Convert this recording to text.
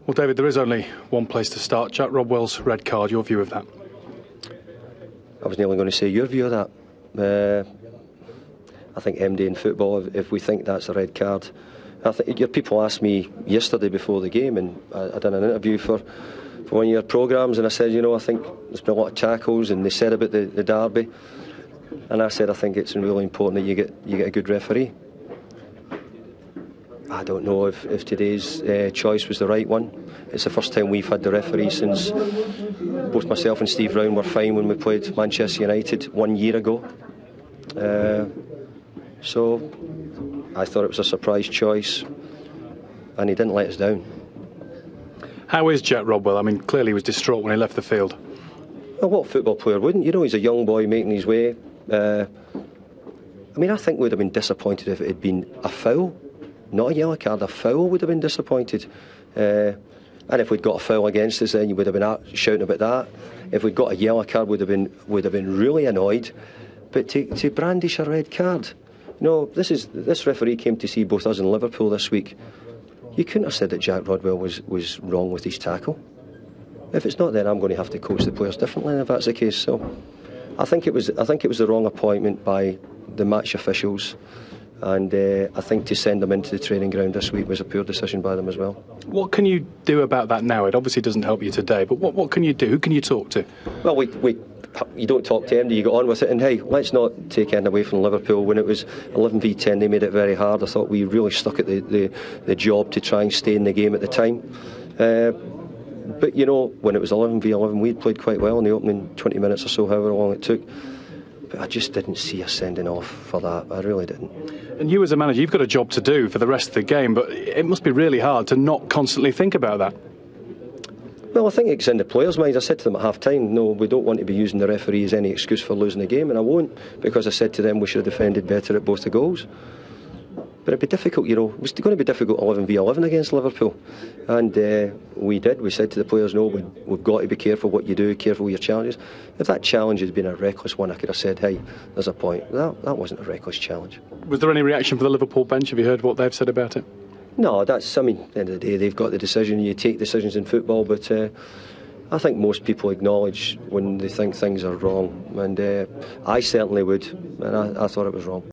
Well, David, there is only one place to start. Jack Rodwell's red card, your view of that? I was nearly going to say your view of that. I think MD in football, if we think that's a red card, I think your people asked me yesterday before the game, and I done an interview for one of your programmes, and I said, I think there's been a lot of tackles, and they said about the derby, and I said I think it's really important that you get a good referee. I don't know if today's choice was the right one. It's the first time we've had the referee since both myself and Steve Brown were fine when we played Manchester United 1 year ago. So I thought it was a surprise choice, and he didn't let us down. How is Jack Rodwell? I mean, clearly he was distraught when he left the field. Well, what football player wouldn't? He's a young boy making his way. I think we'd have been disappointed if it had been a foul. Not a yellow card, a foul would have been disappointed. And if we'd got a foul against us, then you would have been shouting about that. If we'd got a yellow card, would have been really annoyed. But to brandish a red card, this referee came to see both us and Liverpool this week. You couldn't have said that Jack Rodwell was wrong with his tackle. If it's not, then I'm going to have to coach the players differently if that's the case. So I think it was the wrong appointment by the match officials. And I think to send them into the training ground this week was a poor decision by them as well. What can you do about that now? It obviously doesn't help you today, but what can you do? Who can you talk to? Well, you don't talk to him, you go on with it, and hey, let's not take anything away from Liverpool. When it was 11v10, they made it very hard. I thought we really stuck at the job to try and stay in the game at the time. But when it was 11v11, we'd played quite well in the opening 20 minutes or so, however long it took. But I just didn't see us sending off for that. I really didn't. And you as a manager, you've got a job to do for the rest of the game, but it must be really hard to not constantly think about that. Well, I think it's in the players' minds. I said to them at half-time, no, we don't want to be using the referee as any excuse for losing the game, and I won't, because I said to them we should have defended better at both the goals. But it'd be difficult, it was going to be difficult 11v11 against Liverpool. And we did. We said to the players, no, we've got to be careful what you do, careful with your challenges. If that challenge had been a reckless one, I could have said, hey, there's a point. That wasn't a reckless challenge. Was there any reaction from the Liverpool bench? Have you heard what they've said about it? No, at the end of the day, they've got the decision. You take decisions in football, but I think most people acknowledge when they think things are wrong. And I certainly would, and I thought it was wrong.